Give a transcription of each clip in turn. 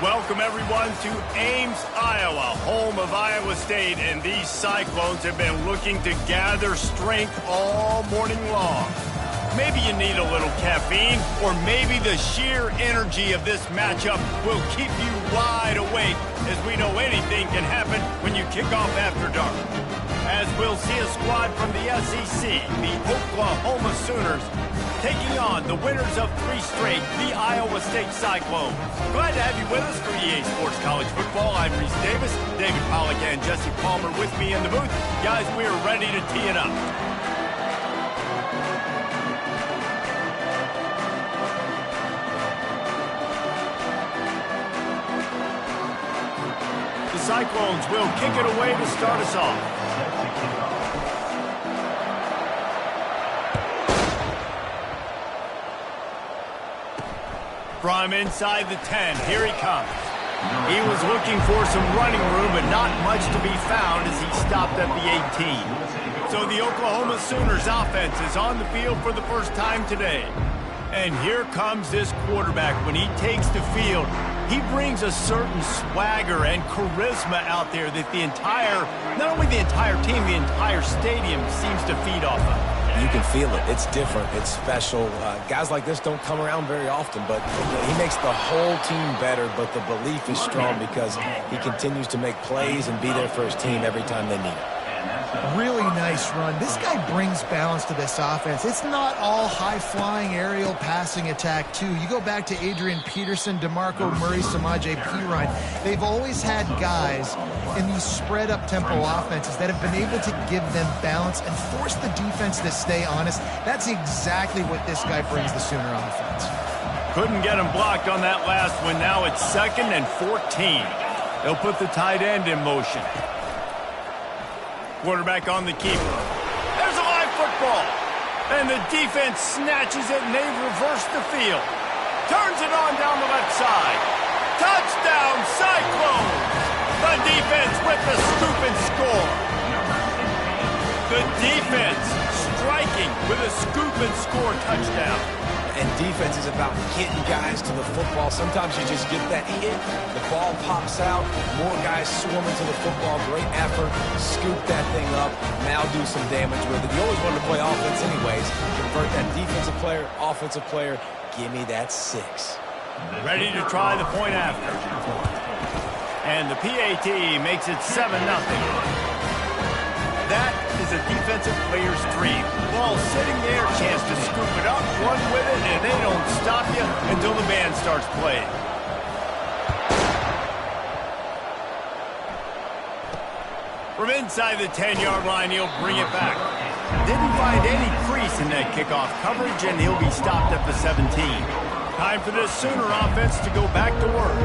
Welcome, everyone, to Ames, Iowa, home of Iowa State, and these Cyclones have been looking to gather strength all morning long. Maybe you need a little caffeine, or maybe the sheer energy of this matchup will keep you wide awake, as we know anything can happen when you kick off after dark. As we'll see a squad from the SEC, the Oklahoma Sooners, taking on the winners of 3 straight, the Iowa State Cyclones. Glad to have you with us for EA Sports College Football. I'm Reese Davis, David Pollack and Jesse Palmer with me in the booth. Guys, we are ready to tee it up. The Cyclones will kick it away to start us off. From inside the 10, here he comes. He was looking for some running room, but not much to be found as he stopped at the 18. So the Oklahoma Sooners offense is on the field for the first time today. And here comes this quarterback. When he takes the field, he brings a certain swagger and charisma out there that not only the entire team, the entire stadium seems to feed off of. You can feel it. It's different. It's special. Guys like this don't come around very often, but he makes the whole team better, but the belief is strong because he continues to make plays and be there for his team every time they need it. Really nice run. This guy brings balance to this offense. It's not all high-flying aerial passing attack, too. You go back to Adrian Peterson, DeMarco Murray, Samaje Perine. They've always had guys in these spread-up tempo offenses that have been able to give them balance and force the defense to stay honest. That's exactly what this guy brings the Sooner offense. Couldn't get him blocked on that last one. Now it's 2nd and 14. They'll put the tight end in motion. Quarterback on the keeper. There's a live football. And the defense snatches it, and they reverse the field. Turns it on down the left side. Touchdown, Cyclones! The defense with the scoop and score. The defense striking with a scoop and score touchdown. And defense is about getting guys to the football. Sometimes you just get that hit, the ball pops out, more guys swarming to the football. Great effort, scoop that thing up, now do some damage with it. You always wanted to play offense anyways. Convert that defensive player, offensive player, give me that 6. Ready to try the point after. And the PAT makes it 7-0. That is a defensive player's dream. Ball sitting there, chance to scoop it up, run with it, and they don't stop you until the band starts playing. From inside the 10-yard line, he'll bring it back. Didn't find any crease in that kickoff coverage, and he'll be stopped at the 17. Time for this Sooner offense to go back to work.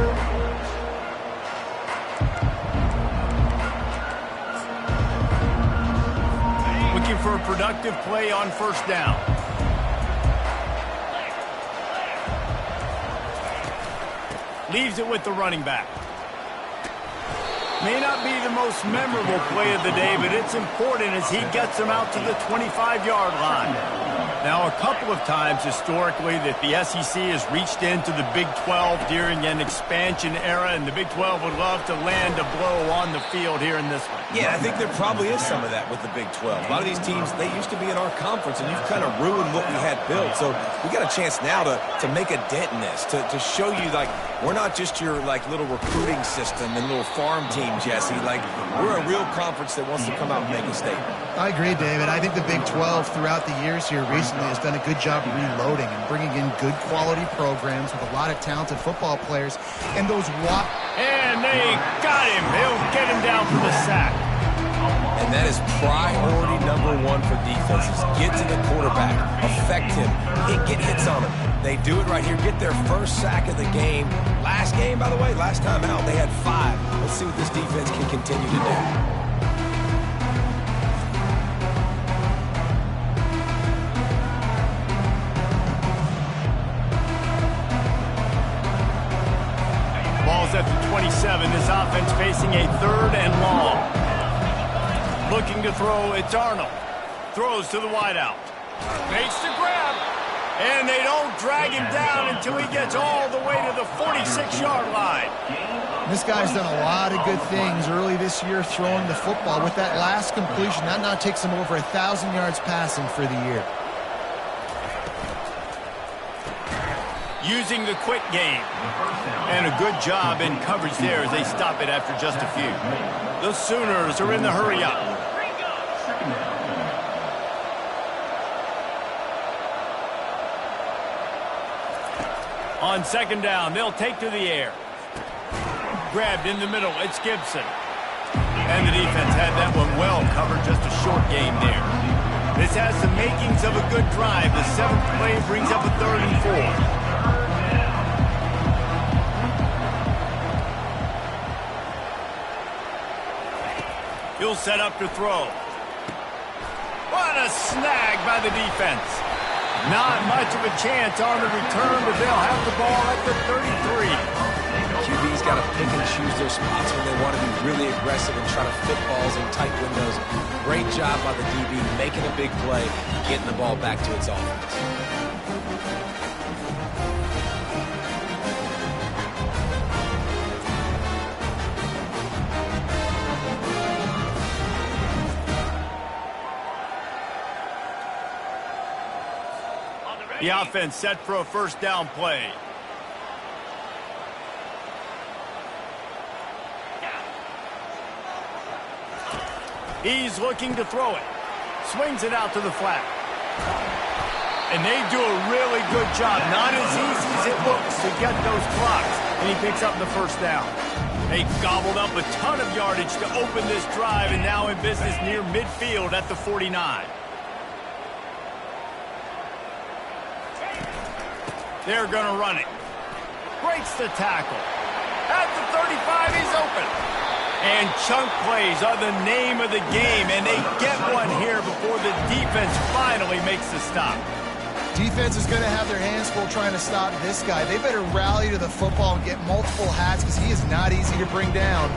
Looking for a productive play on first down. Leaves it with the running back. May not be the most memorable play of the day, but it's important as he gets them out to the 25-yard line. Now, a couple of times historically that the SEC has reached into the Big 12 during an expansion era, and the Big 12 would love to land a blow on the field here in this one. Yeah, I think there probably is some of that with the Big 12. A lot of these teams, they used to be in our conference, and you've kind of ruined what we had built. So we got a chance now to make a dent in this, to show you, like, we're not just your, like, little recruiting system and little farm team, Jesse. Like, we're a real conference that wants to come out and make a statement. I agree, David. I think the Big 12 throughout the years here recently has done a good job reloading and bringing in good quality programs with a lot of talented football players. And those And they got him. They'll get him down for the sack. And that is priority #1 for defenses. Get to the quarterback. Affect him. Get hits on him. They do it right here. Get their first sack of the game. Last game, by the way, last time out, they had 5. Let's see what this defense can continue to do. Ball's at the 27. This offense facing a 3rd and long. Looking to throw, it's Arnold. Throws to the wideout. Makes the grab. And they don't drag him down until he gets all the way to the 46-yard line. This guy's done a lot of good things early this year throwing the football. With that last completion, that now takes him over 1,000 yards passing for the year. Using the quick game. And a good job in coverage there as they stop it after just a few. The Sooners are in the hurry up. On second down, they'll take to the air. Grabbed in the middle, it's Gibson. And the defense had that one well covered, just a short game there. This has the makings of a good drive. The 7th play brings up a 3rd and 4. He'll set up to throw. What a snag by the defense. Not much of a chance on the return, but they'll have the ball at the 33. QB's got to pick and choose their spots when they want to be really aggressive and try to fit balls in tight windows. Great job by the DB making a big play, getting the ball back to its offense. The offense set for a first down play. He's looking to throw it. Swings it out to the flat. And they do a really good job. Not as easy as it looks to get those clocks. And he picks up the first down. They gobbled up a ton of yardage to open this drive and now in business near midfield at the 49. They're going to run it. Breaks the tackle. At the 35, he's open. And chunk plays are the name of the game, and they get one here before the defense finally makes the stop. Defense is going to have their hands full trying to stop this guy. They better rally to the football and get multiple hats because he is not easy to bring down.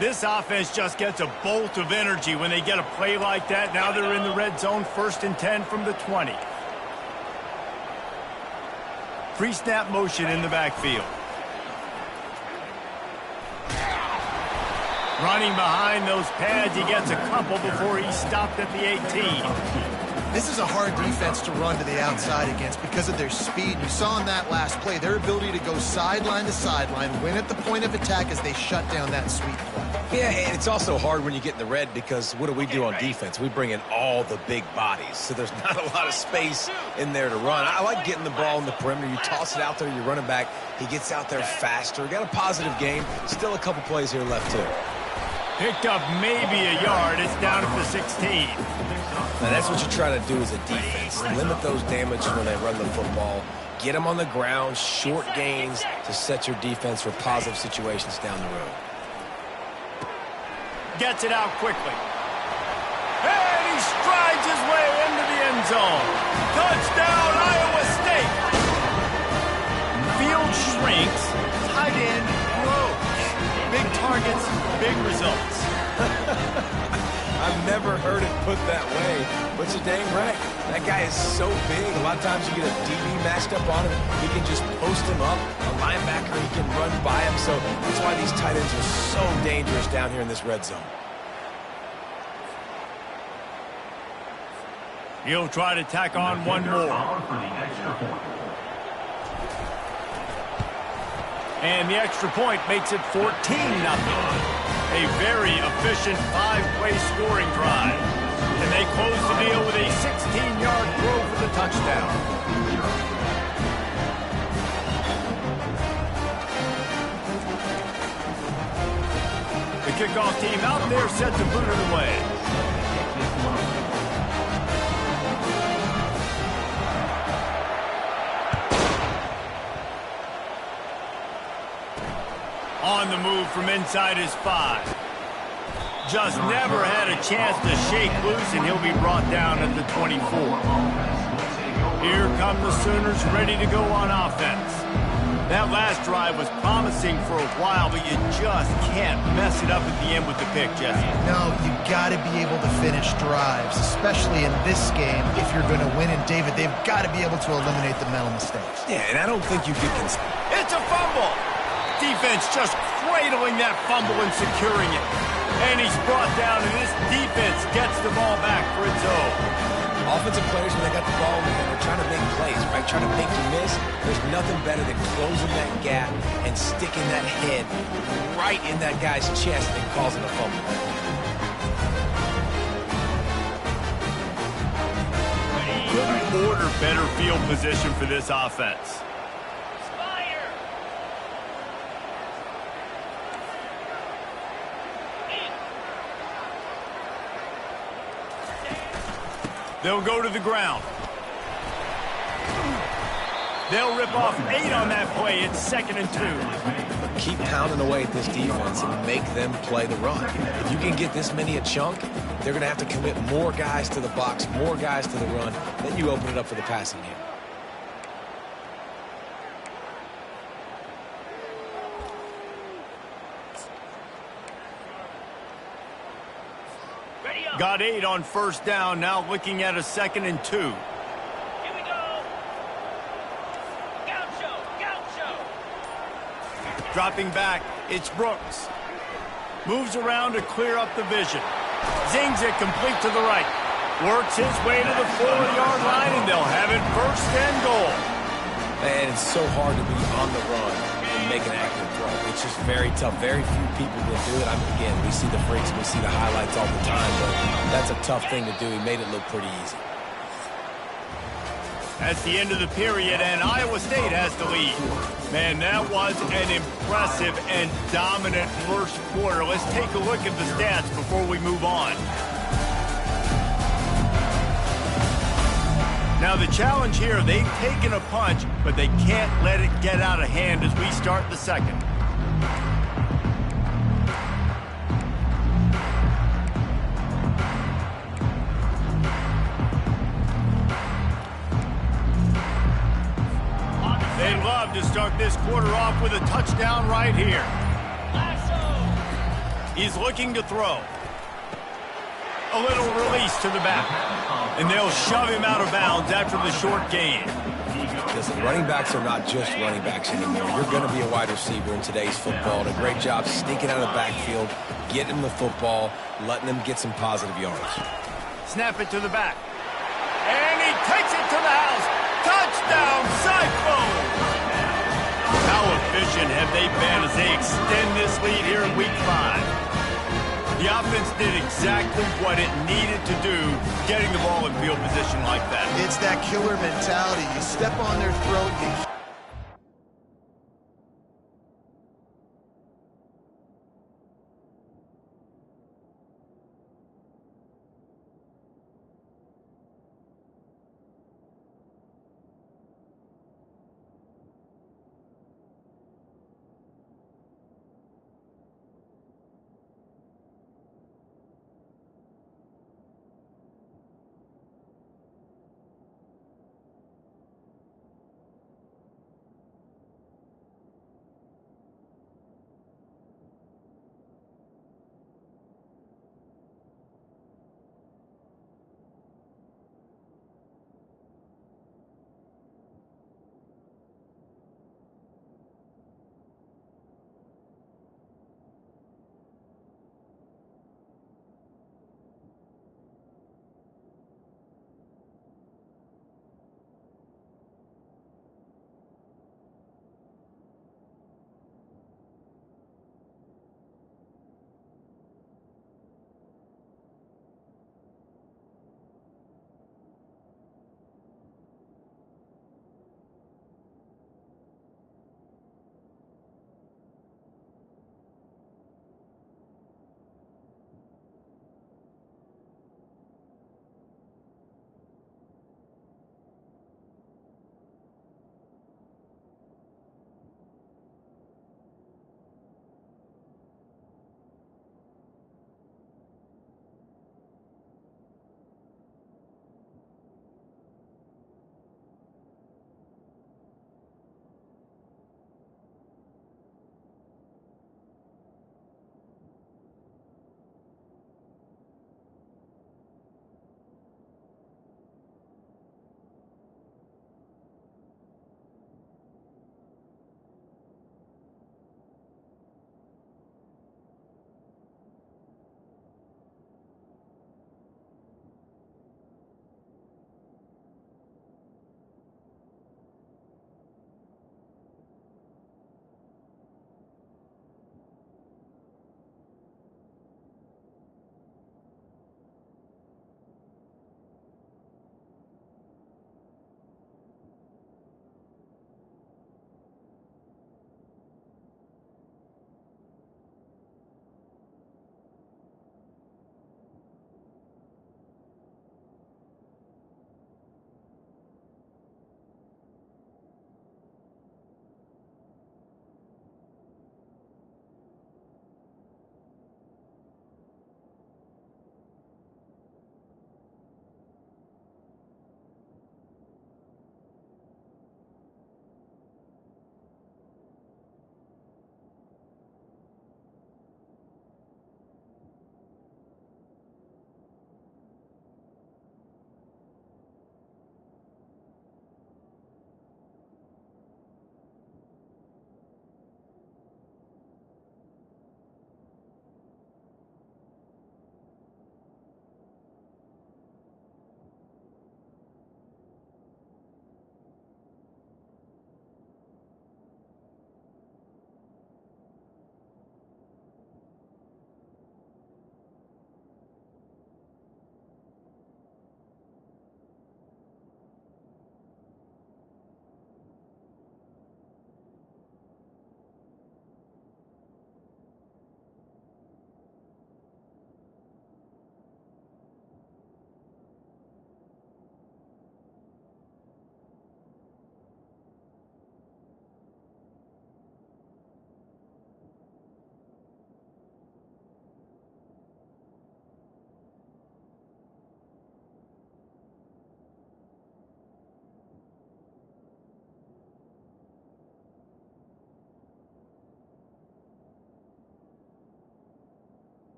This offense just gets a bolt of energy when they get a play like that. Now they're in the red zone, 1st and 10 from the 20. Pre-snap motion in the backfield. Running behind those pads, he gets a couple before he's stopped at the 18. This is a hard defense to run to the outside against because of their speed. You saw in that last play, their ability to go sideline to sideline, win at the point of attack as they shut down that sweep play. Yeah, and it's also hard when you get in the red because what do we do on defense? We bring in all the big bodies, so there's not a lot of space in there to run. I like getting the ball in the perimeter. You toss it out there, you're running back. He gets out there faster. Got a positive game. Still a couple plays here left, too. Picked up maybe a yard. It's down at the 16. Now, that's what you try to do as a defense. Limit those damages when they run the football. Get them on the ground, short gains to set your defense for positive situations down the road. Gets it out quickly. And he strides his way into the end zone. Touchdown, Iowa State. Field shrinks. Tight end grows. Big targets, big results. I've never heard it put that way, but you're dang right. That guy is so big. A lot of times you get a DB matched up on him. He can just post him up. A linebacker, he can run by him. So that's why these tight ends are so dangerous down here in this red zone. He'll try to tack on one more. And the extra point makes it 14-0. A very efficient 5-play scoring drive. And they close the deal with a 16-yard throw for the touchdown. The kickoff team out there set to boot it away. On the move from inside his 5. Just never had a chance to shake loose, and he'll be brought down at the 24. Here come the Sooners ready to go on offense. That last drive was promising for a while, but you just can't mess it up at the end with the pick, Jesse. No, you got to be able to finish drives, especially in this game if you're going to win. And, David, they've got to be able to eliminate the mental mistakes. Yeah, and I don't think you could It's a fumble. Defense just cradling that fumble and securing it. And he's brought down, and this defense gets the ball back for its own. Offensive players, when they got the ball in their hand, they're trying to make plays, right? Trying to make you miss. There's nothing better than closing that gap and sticking that head right in that guy's chest and causing a fumble. Couldn't order better field position for this offense. They'll go to the ground. They'll rip off 8 on that play. It's 2nd and 2. Keep pounding away at this defense and make them play the run. If you can get this many a chunk, they're going to have to commit more guys to the box, more guys to the run. Then you open it up for the passing game. Got 8 on 1st down, now looking at a 2nd and 2. Here we go. Gaucho. Dropping back, it's Brooks. Moves around to clear up the vision. Zings it complete to the right. Works his way to the 4-yard line, and they'll have it 1st and goal. And it's so hard to be on the run and make an accurate throw. It's just very tough. Very few people will do it. I mean, again, we see the freaks, we see the highlights all the time, but that's a tough thing to do. He made it look pretty easy. That's the end of the period, and Iowa State has the lead. Man, that was an impressive and dominant first quarter. Let's take a look at the stats before we move on. Now, the challenge here, they've taken a punch, but they can't let it get out of hand as we start the second. They'd love to start this quarter off with a touchdown right here. He's looking to throw. A little release to the back. And they'll shove him out of bounds after the short gain. Listen, running backs are not just running backs anymore. You're going to be a wide receiver in today's football. And a great job sneaking out of the backfield, getting the football, letting them get some positive yards. Snap it to the back. And he takes it to the house. Touchdown, Cyclones! How efficient have they been as they extend this lead here in Week 5? The offense did exactly what it needed to do, getting the ball in field position like that. It's that killer mentality. You step on their throat, you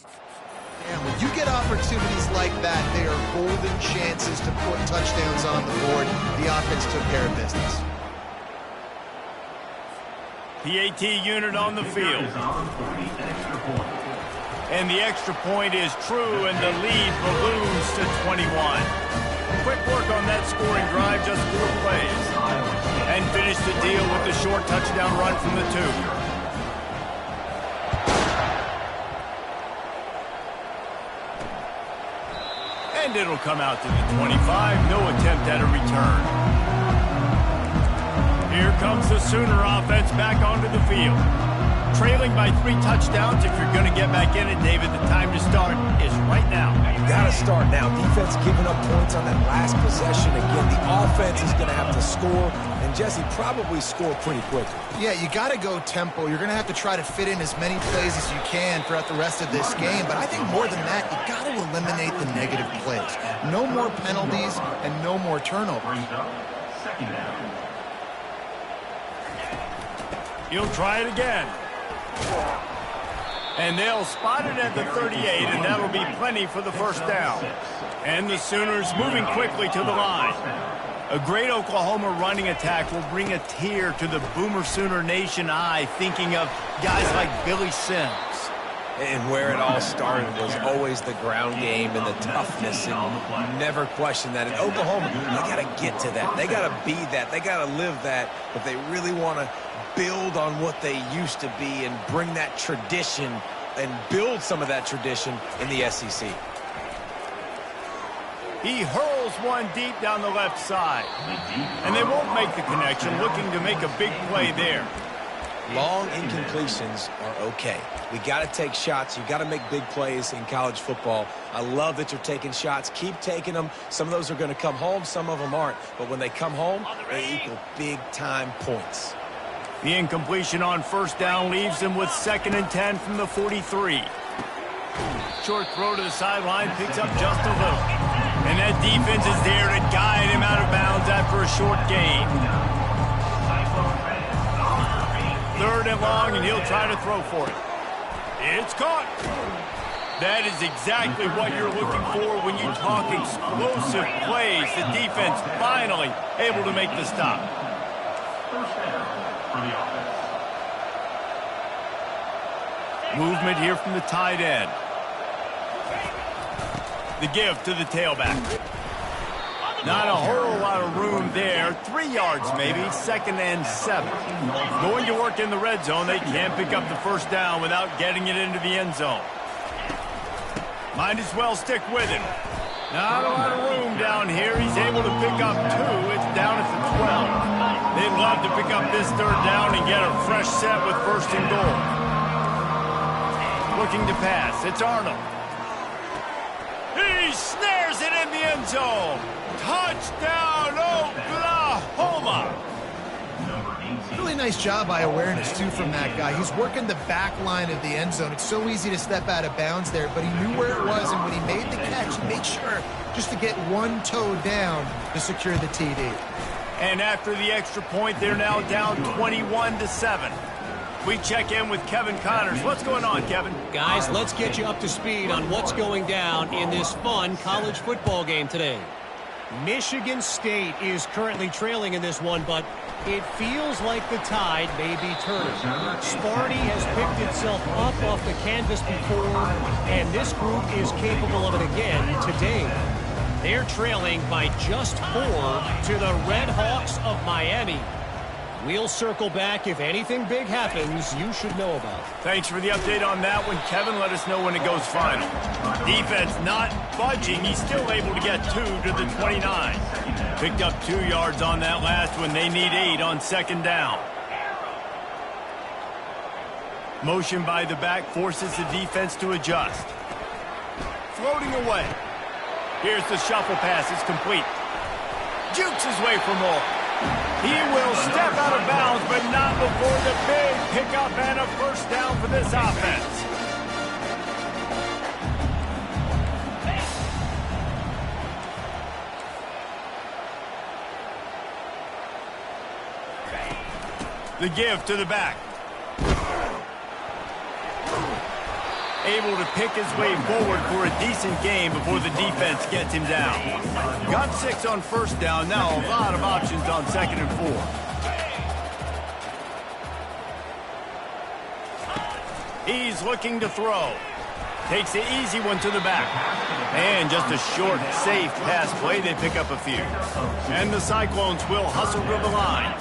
And when you get opportunities like that, they are golden chances to put touchdowns on the board. The offense took care of business. PAT unit on the field. And the extra point is true, and the lead balloons to 21. Quick work on that scoring drive, just 4 plays. And finish the deal with the short touchdown run from the 2. And it'll come out to the 25. No attempt at a return. Here comes the Sooner offense back onto the field. Trailing by 3 touchdowns. If you're going to get back in it, David, the time to start is right now. You got to start now. Defense giving up points on that last possession. Again, the offense is going to have to score, and Jesse probably score pretty quickly. Yeah, you got to go tempo. You're going to have to try to fit in as many plays as you can throughout the rest of this game. But I think more than that, you got to eliminate the negative plays. No more penalties and no more turnovers. He'll try it again. And they'll spot it at the 38, and that'll be plenty for the first down. And the Sooners moving quickly to the line. A great Oklahoma running attack will bring a tear to the Boomer Sooner Nation eye, thinking of guys like Billy Sims. And where it all started was always the ground game and the toughness, and you never question that. In Oklahoma, they got to get to that. They got to be that. They got to live that if they really want to build on what they used to be and bring that tradition and build some of that tradition in the SEC. He hurls one deep down the left side. And they won't make the connection, looking to make a big play there. Long incompletions are okay. We got to take shots. You got to make big plays in college football. I love that you're taking shots. Keep taking them. Some of those are going to come home. Some of them aren't. But when they come home, they equal big-time points. The incompletion on first down leaves him with 2nd and 10 from the 43. Short throw to the sideline, picks up just a little. And that defense is there to guide him out of bounds after a short gain. 3rd and long, and he'll try to throw for it. It's caught. That is exactly what you're looking for when you talk explosive plays. The defense finally able to make the stop. Movement here from the tight end. The give to the tailback. Not a whole lot of room there. 3 yards maybe, 2nd and 7. Going to work in the red zone. They can't pick up the first down without getting it into the end zone. Might as well stick with him. Not a lot of room down here. He's able to pick up 2. It's down at the 12. They'd love to pick up this 3rd down and get a fresh set with 1st and goal. Looking to pass. It's Arnold. He snares it in the end zone. Touchdown, Oklahoma. Really nice job by awareness, too, from that guy. He's working the back line of the end zone. It's so easy to step out of bounds there, but he knew where it was, and when he made the catch, he made sure just to get one toe down to secure the TD. And after the extra point, they're now down 21-7. We check in with Kevin Connors. What's going on, Kevin? Guys, let's get you up to speed on what's going down in this fun college football game today. Michigan State is currently trailing in this one, but it feels like the tide may be turning. Sparty has picked itself up off the canvas before, and this group is capable of it again today. They're trailing by just 4 to the Red Hawks of Miami. We'll circle back. If anything big happens, you should know about it. Thanks for the update on that one, Kevin. Let us know when it goes final. Defense not budging. He's still able to get 2 to the 29. Picked up 2 yards on that last one. They need 8 on 2nd down. Motion by the back forces the defense to adjust. Floating away. Here's the shuffle pass. It's complete. Jukes his way for more. He will step out of bounds, but not before the big pickup and a first down for this offense. The give to the back. Able to pick his way forward for a decent game before the defense gets him down. Got 6 on first down. Now a lot of options on 2nd and 4. He's looking to throw. Takes the easy one to the back. And just a short, safe pass play. They pick up a few. And the Cyclones will hustle to the line.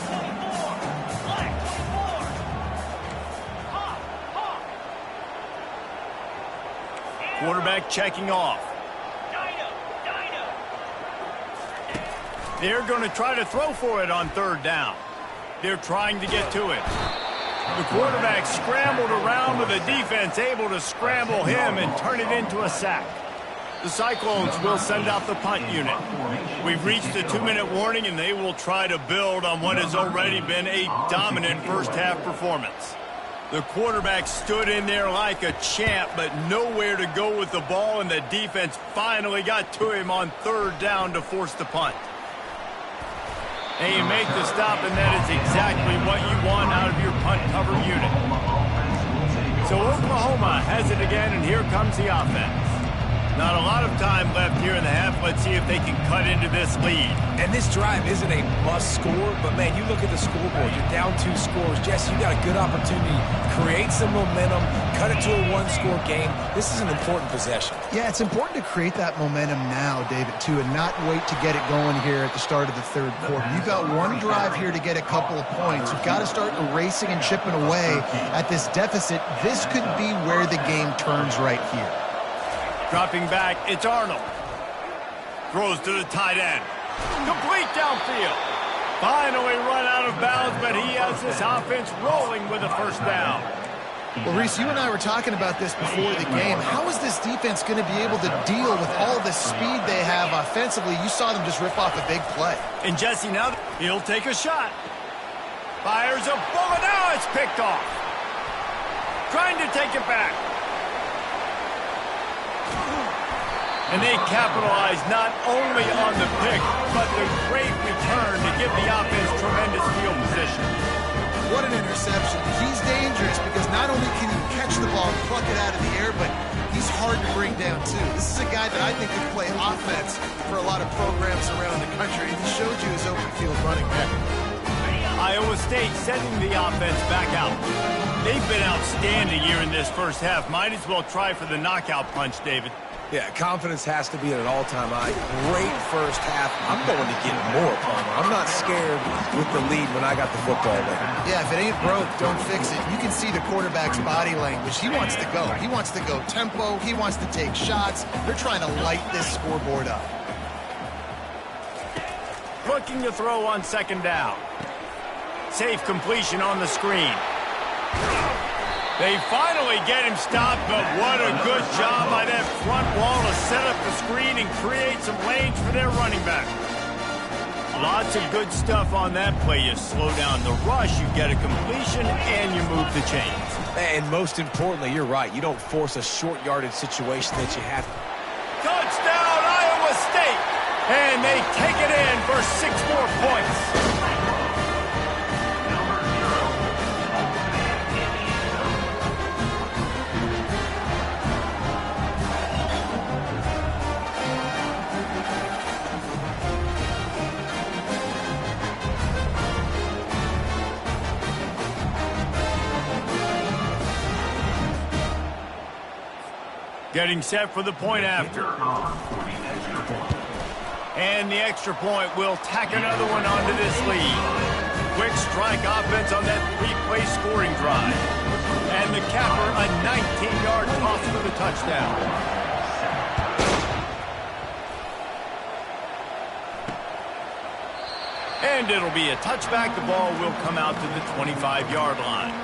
Quarterback checking off. They're going to try to throw for it on 3rd down. They're trying to get to it. The quarterback scrambled around with the defense able to scramble him and turn it into a sack. The Cyclones will send out the punt unit. We've reached the 2-minute warning, and they will try to build on what has already been a dominant first-half performance. The quarterback stood in there like a champ, but nowhere to go with the ball, and the defense finally got to him on 3rd down to force the punt. And you make the stop, and that is exactly what you want out of your punt cover unit. So Oklahoma has it again, and here comes the offense. Not a lot of time left here in the half. Let's see if they can cut into this lead. And this drive isn't a must score, but, man, you look at the scoreboard. You're down 2 scores. Jesse, you got a good opportunity. Create some momentum. Cut it to a 1-score game. This is an important possession. Yeah, it's important to create that momentum now, David, too, and not wait to get it going here at the start of the 3rd quarter. You've got one drive here to get a couple of points. You've got to start erasing and chipping away at this deficit. This could be where the game turns right here. Dropping back, it's Arnold. Throws to the tight end. Complete downfield. Finally run out of bounds, but he has this offense rolling with a 1st down. Well, Reese, you and I were talking about this before the game. How is this defense going to be able to deal with all the speed they have offensively? You saw them just rip off a big play. And Jesse, now he'll take a shot. Fires a bullet. Now it's picked off. Trying to take it back. And they capitalize not only on the pick, but the great return to give the offense tremendous field position. What an interception. He's dangerous because not only can he catch the ball and pluck it out of the air, but he's hard to bring down, too. This is a guy that I think could play offense for a lot of programs around the country, and he showed you his open field running back. Iowa State sending the offense back out. They've been outstanding here in this first half. Might as well try for the knockout punch, David. Yeah, confidence has to be at an all-time high. Great first half. I'm going to get more, Palmer. I'm not scared with the lead when I got the football there. Yeah, if it ain't broke, don't fix it. You can see the quarterback's body language. He wants to go. He wants to go tempo. He wants to take shots. They're trying to light this scoreboard up. Looking to throw on 2nd down. Safe completion on the screen. They finally get him stopped, but what a good job by that front wall to set up the screen and create some lanes for their running back. Lots of good stuff on that play. You slow down the rush, you get a completion, and you move the chains. And most importantly, you're right. You don't force a short yardage situation that you have. Touchdown, Iowa State! And they take it in for 6 more points. Getting set for the point after. And the extra point will tack another one onto this lead. Quick strike offense on that 3-play scoring drive. And the capper, a 19-yard toss for the touchdown. And it'll be a touchback. The ball will come out to the 25-yard line.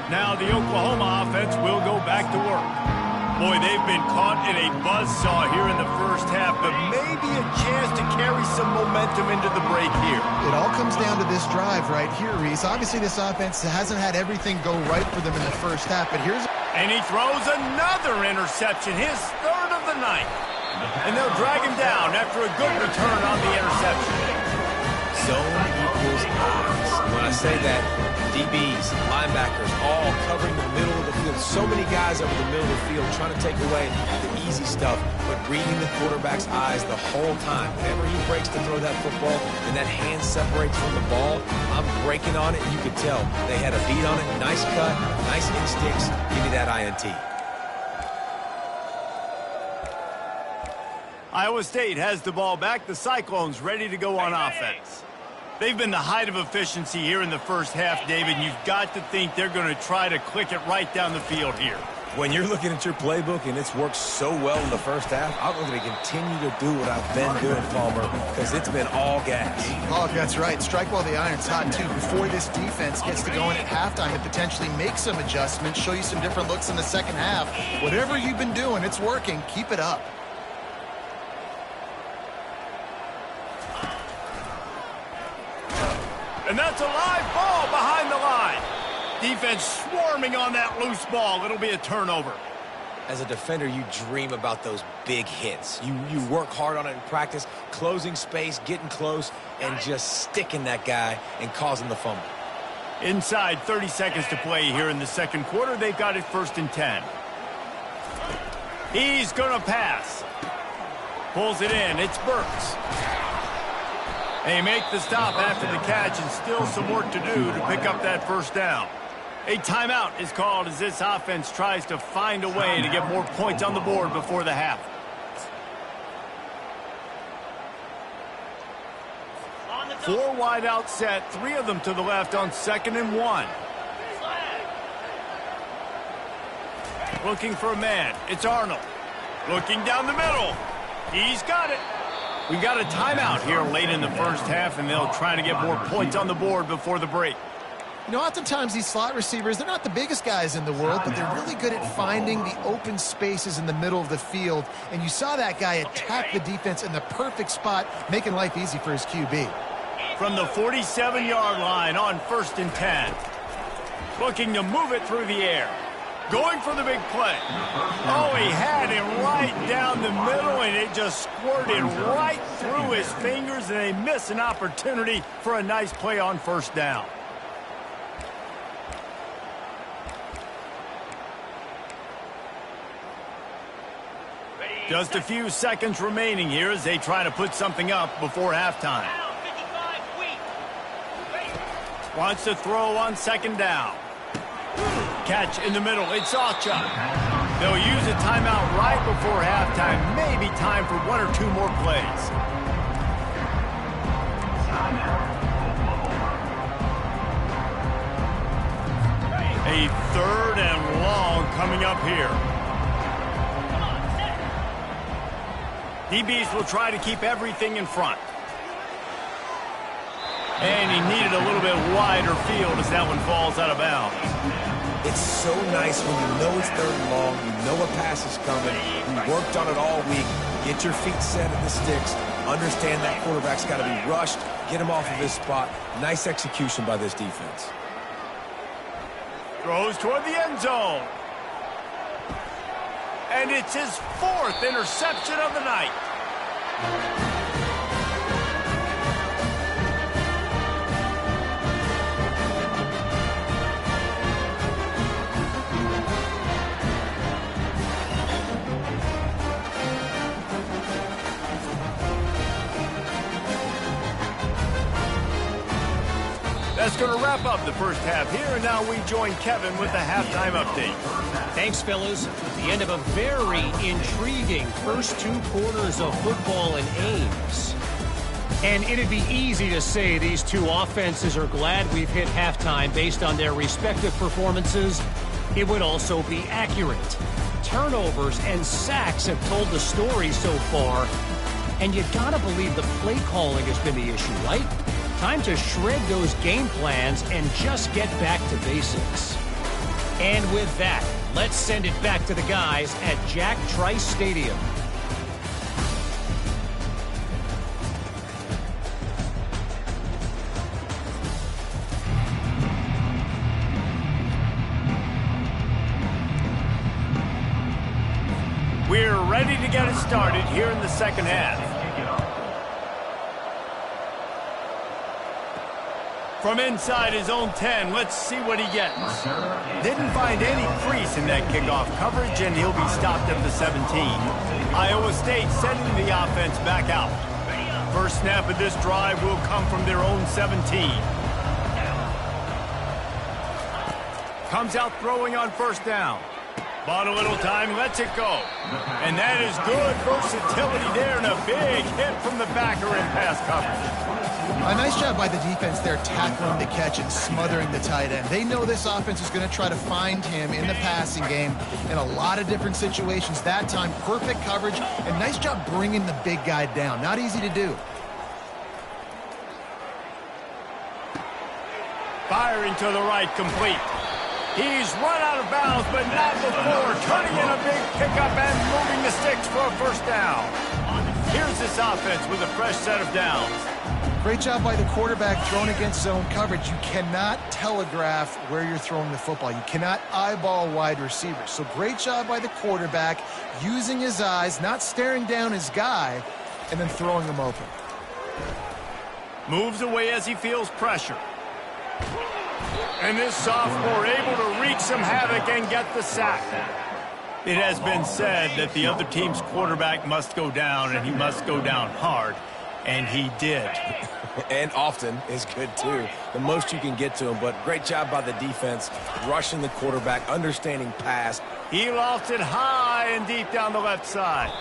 Now the Oklahoma offense will go back to work. Boy, they've been caught in a buzzsaw here in the first half, but maybe a chance to carry some momentum into the break here. It all comes down to this drive right here, Reese. Obviously, this offense hasn't had everything go right for them in the first half, but here's... And he throws another interception, his 3rd of the night. And they'll drag him down after a good return on the interception. Zone equals eyes. When I say that, DBs, linebackers, all covering the middle of the field. So many guys over the middle of the field trying to take away the easy stuff, but reading the quarterback's eyes the whole time. Whenever he breaks to throw that football and that hand separates from the ball, I'm breaking on it. You could tell they had a beat on it. Nice cut, nice instincts. Give me that INT. Iowa State has the ball back. The Cyclones ready to go on offense. They've been the height of efficiency here in the first half, David. You've got to think they're going to try to click it right down the field here. When you're looking at your playbook and it's worked so well in the first half, I'm going to continue to do what I've been doing, Palmer, because it's been all gas. Oh, that's right. Strike while the iron's hot, too. Before this defense gets to going at halftime and potentially make some adjustments, show you some different looks in the second half. Whatever you've been doing, it's working. Keep it up. And that's a live ball behind the line. Defense swarming on that loose ball. It'll be a turnover. As a defender, you dream about those big hits. You work hard on it in practice, closing space, getting close, and just sticking that guy and causing the fumble. Inside 30 seconds to play here in the second quarter. They've got it 1st and 10. He's going to pass. Pulls it in. It's Burks. They make the stop after the catch, and still some work to do to pick up that first down. A timeout is called as this offense tries to find a way to get more points on the board before the half. Four wide out set, 3 of them to the left on 2nd and 1. Looking for a man. It's Arnold. Looking down the middle. He's got it. We got a timeout here late in the first half, and they'll try to get more points on the board before the break. You know, oftentimes these slot receivers, they're not the biggest guys in the world, but they're really good at finding the open spaces in the middle of the field. And you saw that guy attack the defense in the perfect spot, making life easy for his QB. From the 47-yard line on 1st and 10. Looking to move it through the air. Going for the big play. Oh, he had him right down the middle, and it just squirted right through his fingers, and they miss an opportunity for a nice play on 1st down. Just a few seconds remaining here as they try to put something up before halftime. Wants to throw on 2nd down. Catch in the middle. It's Ocha. They'll use a timeout right before halftime. Maybe time for 1 or 2 more plays. A 3rd and long coming up here. DBs will try to keep everything in front. And he needed a little bit wider field as that one falls out of bounds. It's so nice when you know it's 3rd and long, you know a pass is coming, you worked on it all week, get your feet set at the sticks, understand that quarterback's got to be rushed, get him off of his spot. Nice execution by this defense. Throws toward the end zone. And it's his 4th interception of the night. That's going to wrap up the first half here, and now we join Kevin with the halftime update. Thanks, fellas. The end of a very intriguing first 2 quarters of football in Ames. And it'd be easy to say these 2 offenses are glad we've hit halftime based on their respective performances. It would also be accurate. Turnovers and sacks have told the story so far. And you gotta believe the play calling has been the issue, right? Time to shred those game plans and just get back to basics. And with that, let's send it back to the guys at Jack Trice Stadium. We're ready to get it started here in the second half. From inside his own 10, let's see what he gets. Didn't find any crease in that kickoff coverage, and he'll be stopped at the 17. Iowa State sending the offense back out. First snap of this drive will come from their own 17. Comes out throwing on first down. Bought a little time, lets it go. And that is good versatility there, and a big hit from the backer in pass coverage. A nice job by the defense there tackling the catch and smothering the tight end. They know this offense is going to try to find him in the passing game in a lot of different situations. That time, perfect coverage, and nice job bringing the big guy down. Not easy to do. Firing to the right, complete. He's run out of bounds, but not before turning in a big pickup and moving the sticks for a first down. Here's this offense with a fresh set of downs. Great job by the quarterback throwing against zone coverage. You cannot telegraph where you're throwing the football. You cannot eyeball wide receivers. So great job by the quarterback using his eyes, not staring down his guy, and then throwing him open. Moves away as he feels pressure. And this sophomore able to wreak some havoc and get the sack. It has been said that the other team's quarterback must go down, and he must go down hard. And he did. And often is good, too. The most you can get to him, but great job by the defense, rushing the quarterback, understanding pass. He lost it high and deep down the left side.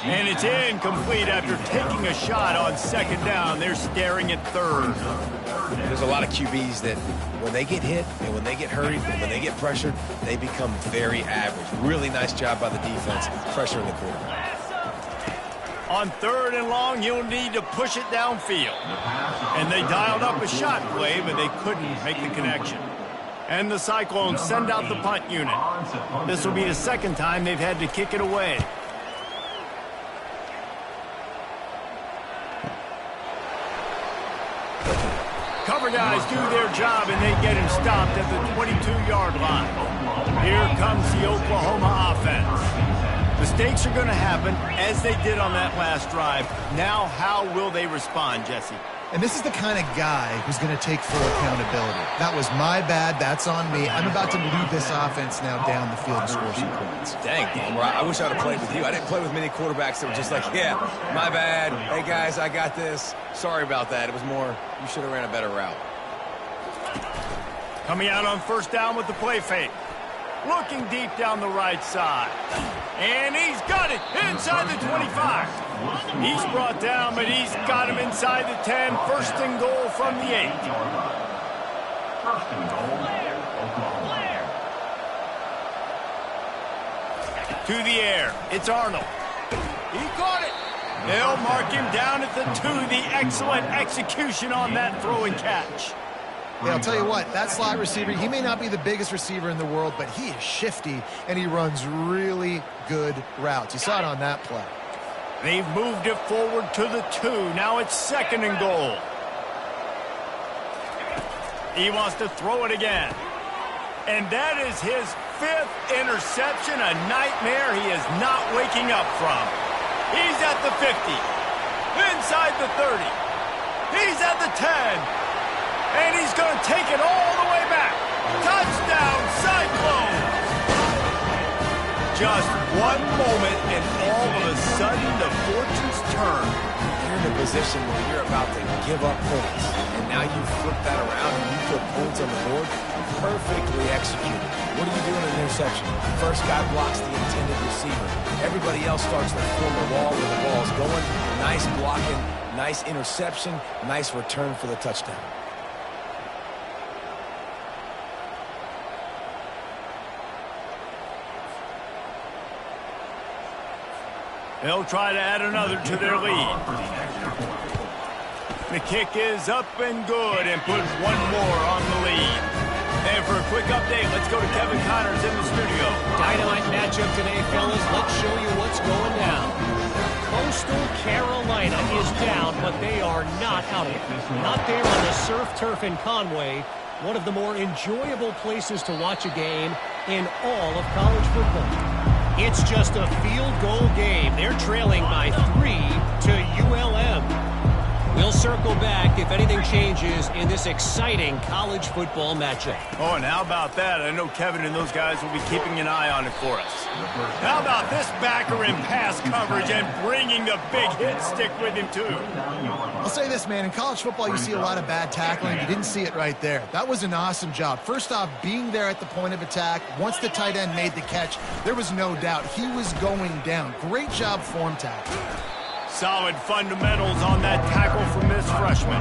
And it's incomplete after taking a shot on second down. They're staring at third. There's a lot of QBs that when they get hit and when they get hurried and when they get pressured, they become very average. Really nice job by the defense, pressuring the quarterback. On third and long, you'll need to push it downfield. And they dialed up a shot play, but they couldn't make the connection. And the Cyclones send out the punt unit. This will be the second time they've had to kick it away. Cover guys do their job, and they get him stopped at the 22-yard line. Here comes the Oklahoma offense. Mistakes are going to happen, as they did on that last drive. Now, how will they respond, Jesse? And this is the kind of guy who's going to take full accountability. That was my bad. That's on me. I'm about to lead this offense now down the field and score some points. Dang, Boomer, I wish I'd have played with you. I didn't play with many quarterbacks that were just like, yeah, my bad. Hey, guys, I got this. Sorry about that. It was more, you should have ran a better route. Coming out on first down with the play fake. Looking deep down the right side. And he's got it inside the 25. He's brought down, but he's got him inside the 10. First and goal from the 8. First and goal, Blair. To the air. It's Arnold. He caught it. They'll mark him down at the 2. The excellent execution on that throw and catch. Yeah, I'll tell you what, that slot receiver, he may not be the biggest receiver in the world, but he is shifty, and he runs really good routes. You saw it on that play. They've moved it forward to the 2. Now it's second and goal. He wants to throw it again. And that is his 5th interception, a nightmare he is not waking up from. He's at the 50, inside the 30. He's at the 10. And he's going to take it all the way back. Touchdown, Cyclones! Just one moment, and all of a sudden, the fortunes turn. You're in a position where you're about to give up points. And now you flip that around and you put points on the board. Perfectly executed. What do you do in an interception? First guy blocks the intended receiver. Everybody else starts to form a wall where the ball's going. Nice blocking, nice interception, nice return for the touchdown. They'll try to add another to their lead. The kick is up and good and puts one more on the lead. And for a quick update, let's go to Kevin Connors in the studio. Dynamite matchup today, fellas. Let's show you what's going down. Coastal Carolina is down, but they are not out of it. Not there on the surf turf in Conway, one of the more enjoyable places to watch a game in all of college football. It's just a field goal game. They're trailing by 3 to ULM. We'll circle back if anything changes in this exciting college football matchup. Oh, and how about that? I know Kevin and those guys will be keeping an eye on it for us. How about this backer in pass coverage and bringing the big hit stick with him, too? I'll say this, man. In college football, you see a lot of bad tackling. You didn't see it right there. That was an awesome job. First off, being there at the point of attack. Once the tight end made the catch, there was no doubt he was going down. Great job form tackling. Solid fundamentals on that tackle from this freshman.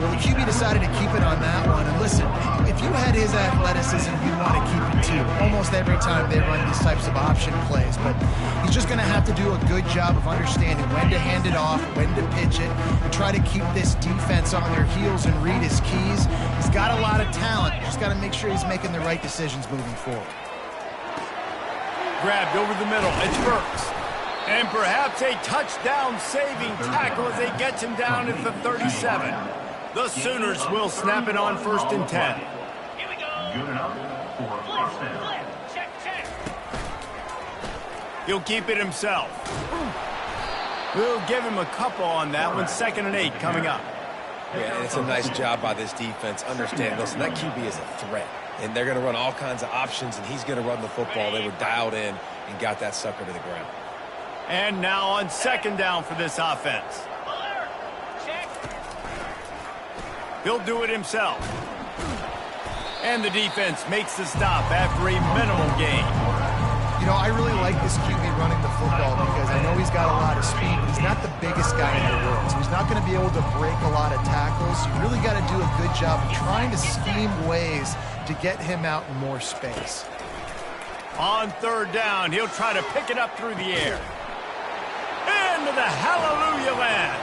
Well, the QB decided to keep it on that one. And listen, if you had his athleticism, you'd want to keep it too. Almost every time they run these types of option plays. But he's just going to have to do a good job of understanding when to hand it off, when to pitch it, and try to keep this defense on their heels and read his keys. He's got a lot of talent. Just got to make sure he's making the right decisions moving forward. Grabbed over the middle. It's Burks. And perhaps a touchdown-saving tackle as they get him down at the 37. The Sooners will snap it on 1st and 10. Here we go. Good enough for a first down. Check. He'll keep it himself. We'll give him a couple on that one. 2nd and 8 coming up. Yeah, and it's a nice job by this defense. Understand, listen, that QB is a threat. And they're going to run all kinds of options, and he's going to run the football. They were dialed in and got that sucker to the ground. And now on 2nd down for this offense. He'll do it himself. And the defense makes the stop after a minimal gain. You know, I really like this QB running the football because I know he's got a lot of speed, but he's not the biggest guy in the world. So he's not going to be able to break a lot of tackles. You really got to do a good job of trying to scheme ways to get him out in more space. On 3rd down, he'll try to pick it up through the air. Into the hallelujah land.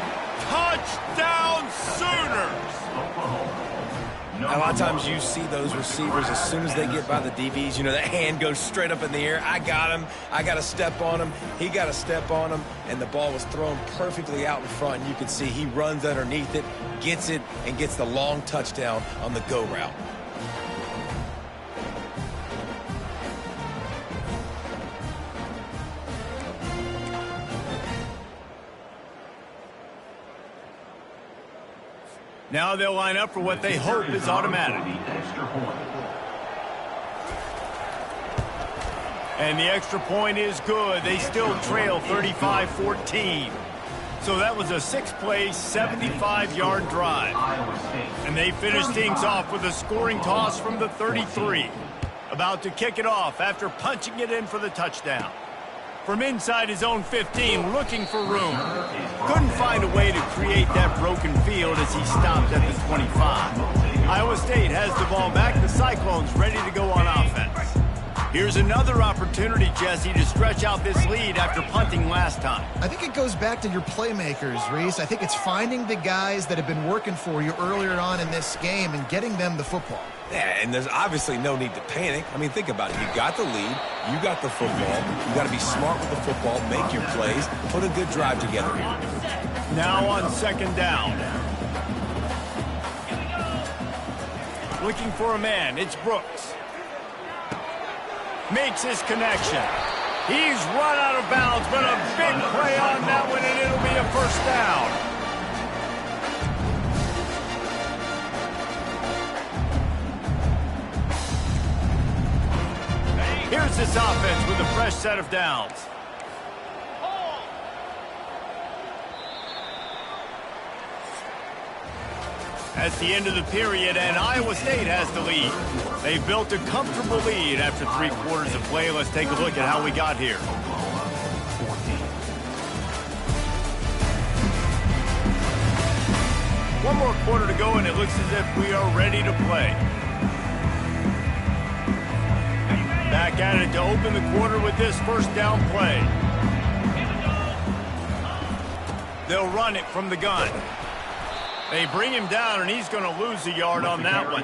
Touchdown Sooners! A lot of times you see those receivers, as soon as they get by the DBs, you know, that hand goes straight up in the air. I got him. I got to step on him. He got to step on him. And the ball was thrown perfectly out in front. And you can see he runs underneath it, gets it, and gets the long touchdown on the go route. Now they'll line up for what they hope is automatic. And the extra point is good. They still trail 35-14. So that was a 6-play, 75-yard drive. And they finish things off with a scoring toss from the 33. About to kick it off after punching it in for the touchdown. From inside his own 15, looking for room. Couldn't find a way to create that broken field as he stopped at the 25. Iowa State has the ball back. The Cyclones ready to go on offense. Here's another opportunity, Jesse, to stretch out this lead after punting last time. I think it goes back to your playmakers, Reese. I think it's finding the guys that have been working for you earlier on in this game and getting them the football. Yeah, and there's obviously no need to panic. I mean, think about it. You got the lead. You got the football. You got to be smart with the football, make your plays, put a good drive together here. Now on 2nd down. Looking for a man. It's Brooks. Makes his connection. He's run out of bounds, but a big play on that one, and it'll be a 1st down. Here's this offense with a fresh set of downs. That's the end of the period, and Iowa State has the lead. They've built a comfortable lead after 3 quarters of play. Let's take a look at how we got here. One more quarter to go, and it looks as if we are ready to play. Back at it to open the quarter with this 1st down play. They'll run it from the gun. They bring him down, and he's going to lose a yard on that one.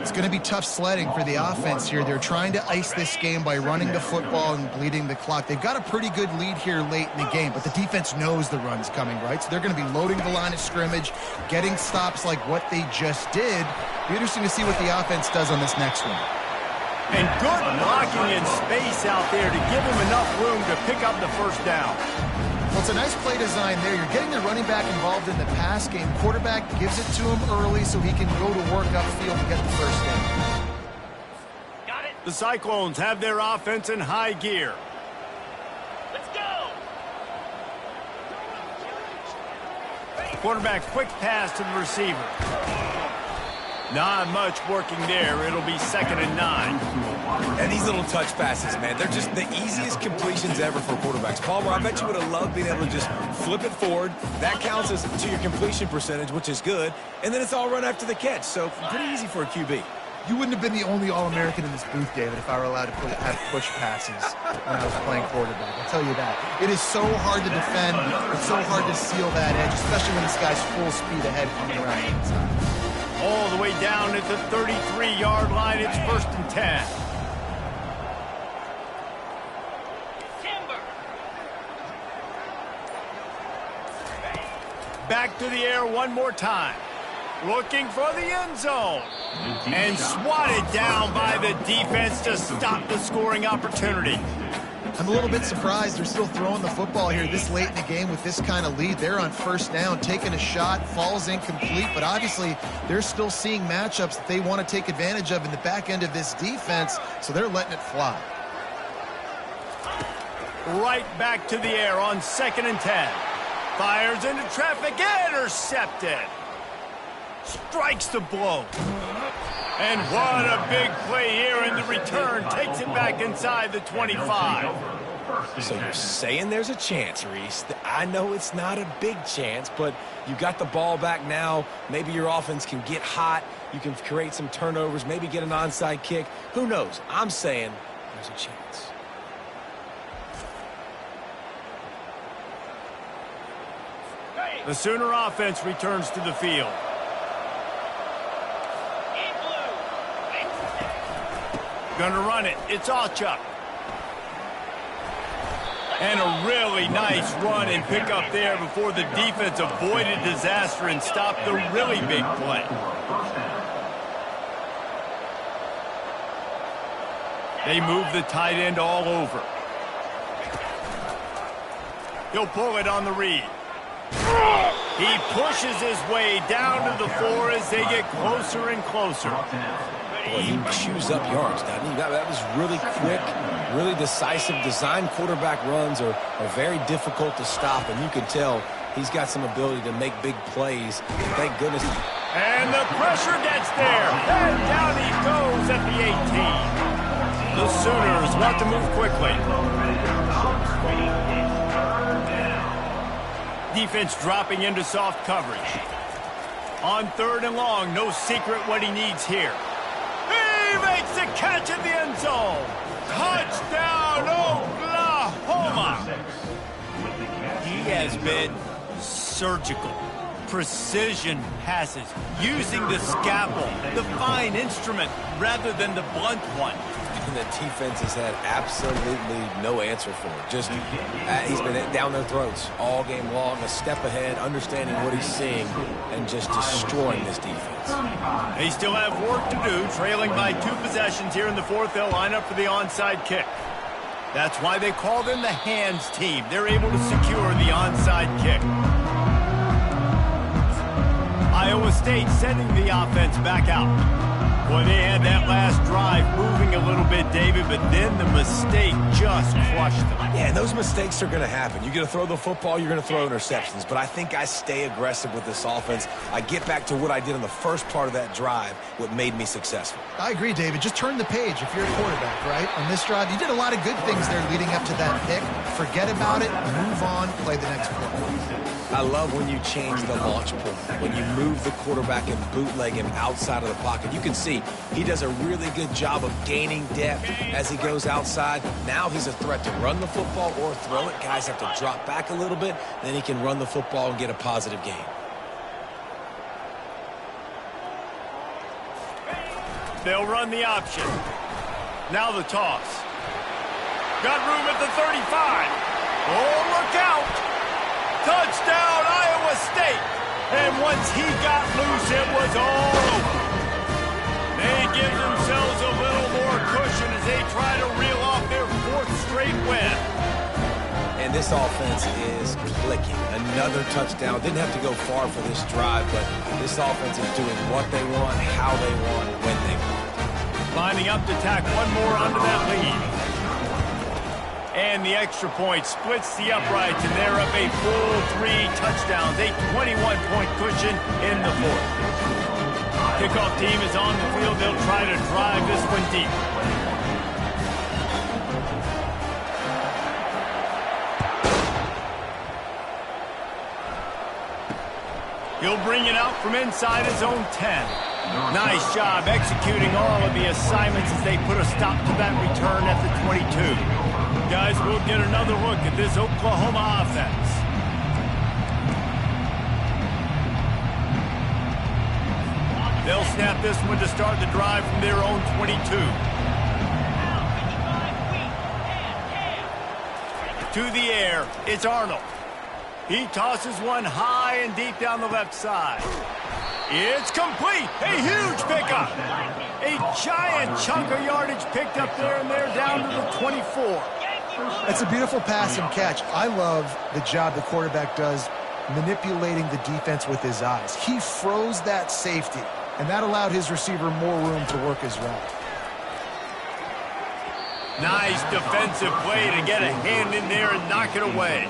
It's going to be tough sledding for the offense here. They're trying to ice this game by running the football and bleeding the clock. They've got a pretty good lead here late in the game, but the defense knows the run's coming, right? So they're going to be loading the line of scrimmage, getting stops like what they just did. It'll be interesting to see what the offense does on this next one. And good blocking in space out there to give him enough room to pick up the 1st down. Well, it's a nice play design there. You're getting the running back involved in the pass game. Quarterback gives it to him early so he can go to work upfield and get the first down. The Cyclones have their offense in high gear. Let's go! Quarterback quick pass to the receiver. Not much working there. It'll be 2nd and 9. And these little touch passes, man, they're just the easiest completions ever for quarterbacks. Palmer, I bet you would have loved being able to just flip it forward. That counts as to your completion percentage, which is good. And then it's all run after the catch, so pretty easy for a QB. You wouldn't have been the only All-American in this booth, David, if I were allowed to have push passes when I was playing quarterback. I'll tell you that. It is so hard to defend. It's so hard to seal that edge, especially when this guy's full speed ahead coming around the inside. All the way down at the 33-yard line. It's 1st and 10. Timber! Back to the air one more time. Looking for the end zone. And swatted down by the defense to stop the scoring opportunity. I'm a little bit surprised they're still throwing the football here this late in the game with this kind of lead. They're on 1st down, taking a shot, falls incomplete, but obviously they're still seeing matchups that they want to take advantage of in the back end of this defense, so they're letting it fly. Right back to the air on 2nd and 10. Fires into traffic, intercepted. Strikes the blow. And what a big play here in the return. Takes it back inside the 25. So you're saying there's a chance, Reese. I know it's not a big chance, but you got the ball back now. Maybe your offense can get hot. You can create some turnovers, maybe get an onside kick. Who knows? I'm saying there's a chance. The Sooner offense returns to the field. Gonna run it. It's Allchuck. And a really nice run and pick up there before the defense avoided disaster and stopped the really big play. They move the tight end all over. He'll pull it on the read. He pushes his way down to the floor as they get closer and closer. Boy, he chews up yards, doesn't he? That was really quick, really decisive. Design quarterback runs are very difficult to stop, and you can tell he's got some ability to make big plays. Thank goodness. And the pressure gets there. And down he goes at the 18. The Sooners want to move quickly. Defense dropping into soft coverage. On 3rd and long, no secret what he needs here. He makes the catch in the end zone. Touchdown, Oklahoma. He has been surgical. Precision passes, using the scalpel, the fine instrument, rather than the blunt one. And the defense has had absolutely no answer for it. Just, he's been down their throats all game long, a step ahead, understanding what he's seeing, and just destroying this defense. They still have work to do, trailing by 2 possessions here in the 4th. They'll line up for the onside kick. That's why they call them the hands team. They're able to secure the onside kick. Iowa State sending the offense back out. Boy, they had that last drive moving a little bit, David, but then the mistake just crushed them. Yeah, and those mistakes are going to happen. You're going to throw the football, you're going to throw interceptions. But I think I stay aggressive with this offense. I get back to what I did in the first part of that drive, what made me successful. I agree, David. Just turn the page if you're a quarterback, right? On this drive, you did a lot of good things there leading up to that pick. Forget about it, move on, play the next play. I love when you change the launch point, when you move the quarterback and bootleg him outside of the pocket. You can see he does a really good job of gaining depth as he goes outside. Now he's a threat to run the football or throw it. Guys have to drop back a little bit, then he can run the football and get a positive gain. They'll run the option. Now the toss. Got room at the 35. Oh, look out! Touchdown, Iowa State! And once he got loose, it was all over. They give themselves a little more cushion as they try to reel off their 4th straight win. And this offense is clicking. Another touchdown. Didn't have to go far for this drive, but this offense is doing what they want, how they want, when they want. Lining up to tack one more onto that lead. And the extra point splits the uprights, and they're up a full 3 touchdowns, a 21-point cushion in the fourth. Kickoff team is on the field. They'll try to drive this one deep. He'll bring it out from inside his own 10. Nice job executing all of the assignments as they put a stop to that return at the 22. Guys, we'll get another look at this Oklahoma offense. They'll snap this one to start the drive from their own 22. To the air, it's Arnold. He tosses one high and deep down the left side. It's complete. A huge pickup. A giant chunk of yardage picked up there, and they're down to the 24. That's a beautiful pass and catch. I love the job the quarterback does manipulating the defense with his eyes. He froze that safety, and that allowed his receiver more room to work his route. Nice defensive play to get a hand in there and knock it away.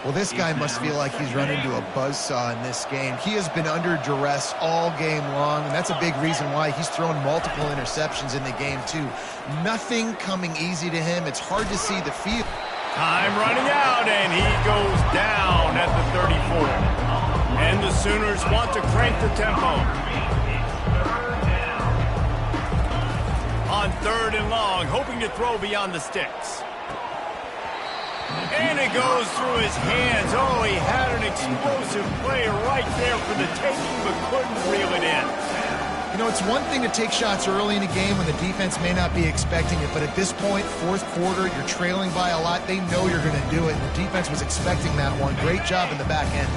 Well, this guy must feel like he's run into a buzzsaw in this game. He has been under duress all game long, and that's a big reason why he's thrown multiple interceptions in the game, too. Nothing coming easy to him. It's hard to see the field. Time running out, and he goes down at the 34. And the Sooners want to crank the tempo. On 3rd and long, hoping to throw beyond the sticks. And it goes through his hands. Oh, he had an explosive play right there for the taking, but couldn't reel it in. You know, it's one thing to take shots early in a game when the defense may not be expecting it, but at this point, 4th quarter, you're trailing by a lot. They know you're going to do it. The defense was expecting that one. Great job in the back end.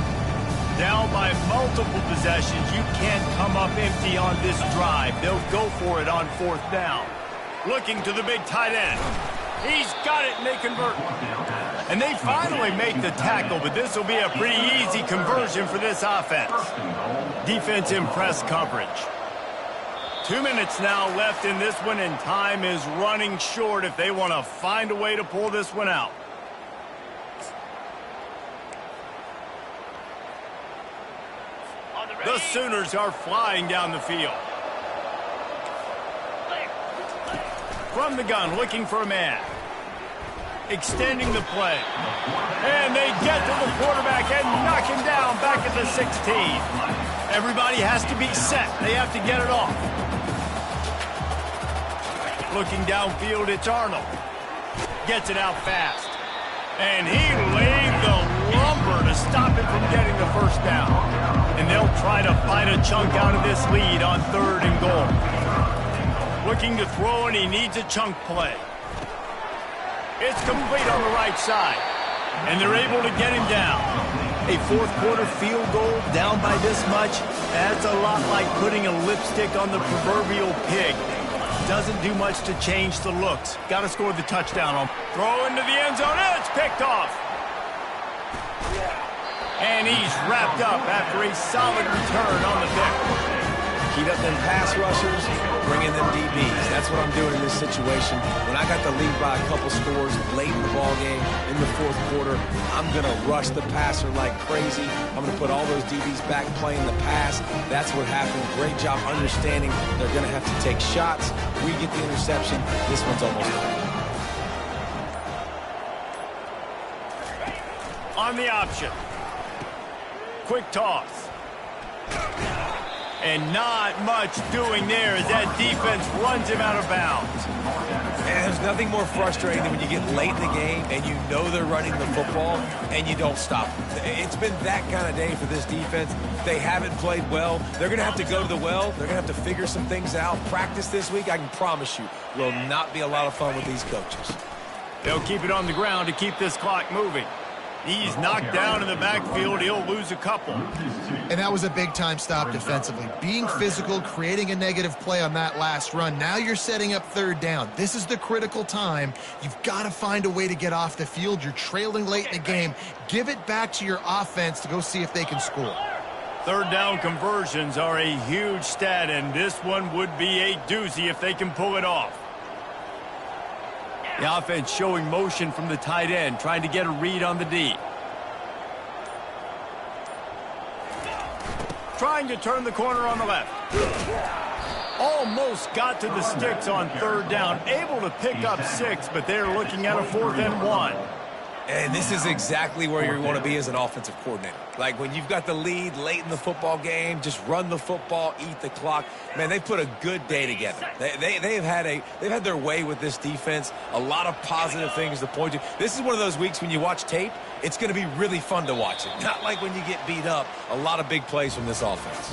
Down by multiple possessions. You can't come up empty on this drive. They'll go for it on 4th down. Looking to the big tight end. He's got it, and they convert. And they finally make the tackle, but this will be a pretty easy conversion for this offense. Defense in press coverage. 2 minutes now left in this one, and time is running short if they want to find a way to pull this one out. The Sooners are flying down the field. From the gun, looking for a man. Extending the play. And they get to the quarterback and knock him down back at the 16. Everybody has to be set. They have to get it off. Looking downfield, it's Arnold. Gets it out fast. And he laid the lumber to stop him from getting the first down. And they'll try to fight a chunk out of this lead on 3rd and goal. Looking to throw, and he needs a chunk play. It's complete on the right side. And they're able to get him down. A 4th quarter field goal down by this much, that's a lot like putting a lipstick on the proverbial pig. Doesn't do much to change the looks. Got to score the touchdown on. Throw into the end zone. It's picked off. And he's wrapped up after a solid return on the pick. Heat up them pass rushers, bring in them DBs. That's what I'm doing in this situation. When I got the lead by a couple scores late in the ball game, in the 4th quarter, I'm going to rush the passer like crazy. I'm going to put all those DBs back playing the pass. That's what happened. Great job understanding they're going to have to take shots. We get the interception. This one's almost done. On the option. Quick toss. And not much doing there as that defense runs him out of bounds. And there's nothing more frustrating than when you get late in the game and you know they're running the football and you don't stop them. It's been that kind of day for this defense. They haven't played well. They're going to have to go to the well. They're going to have to figure some things out. Practice this week, I can promise you, will not be a lot of fun with these coaches. They'll keep it on the ground to keep this clock moving. He's knocked down in the backfield. He'll lose a couple. And that was a big-time stop defensively. Being physical, creating a negative play on that last run. Now you're setting up third down. This is the critical time. You've got to find a way to get off the field. You're trailing late in the game. Give it back to your offense to go see if they can score. Third down conversions are a huge stat, and this one would be a doozy if they can pull it off. The offense showing motion from the tight end, trying to get a read on the D. Trying to turn the corner on the left. Almost got to the sticks on third down. Able to pick up 6, but they're looking at a 4th and 1. And this is exactly where you want to be as an offensive coordinator. Like when you've got the lead late in the football game, just run the football, eat the clock. Man, they put a good day together. They've had their way with this defense. A lot of positive things to point to. This is one of those weeks when you watch tape, it's going to be really fun to watch it. Not like when you get beat up. A lot of big plays from this offense.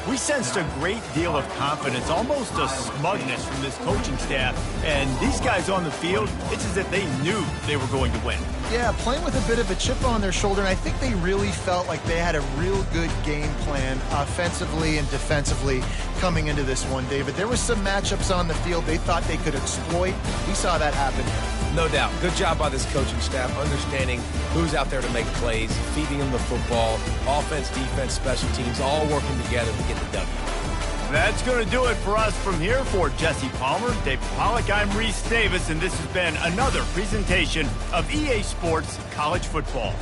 We sensed a great deal of confidence, almost a smugness from this coaching staff. And these guys on the field, it's as if they knew they were going to win. Yeah, playing with a bit of a chip on their shoulder, and I think they really felt like they had a real good game plan offensively and defensively coming into this one, David. There was some matchups on the field they thought they could exploit. We saw that happen. No doubt. Good job by this coaching staff, understanding who's out there to make plays, feeding them the football, offense, defense, special teams, all working together to get the W. That's going to do it for us from here. For Jesse Palmer, David Pollack, I'm Reese Davis, and this has been another presentation of EA Sports College Football.